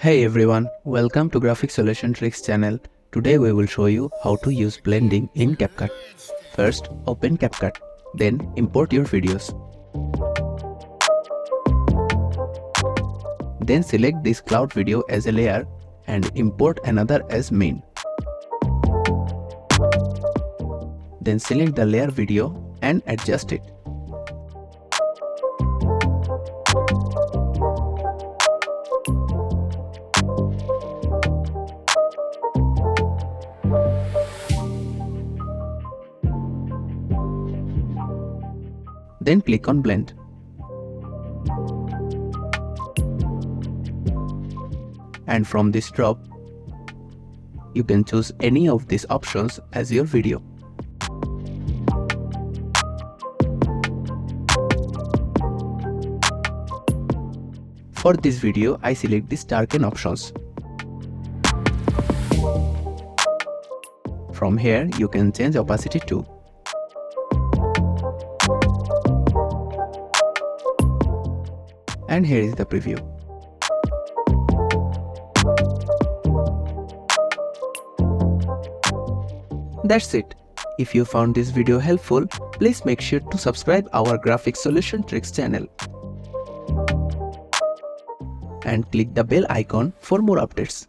Hey everyone, welcome to Graphic Solution Tricks channel. Today we will show you how to use blending in Capcut. First, open Capcut, then import your videos. Then select this cloud video as a layer and import another as main. Then select the layer video and adjust it. Then click on blend. And from this drop, you can choose any of these options as your video. For this video, I select this darken options. From here, you can change opacity too. And here is the preview. That's it. If you found this video helpful, please make sure to subscribe our Graphic Solution Tricks channel. And click the bell icon for more updates.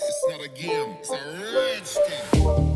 It's not a game, it's a rich thing.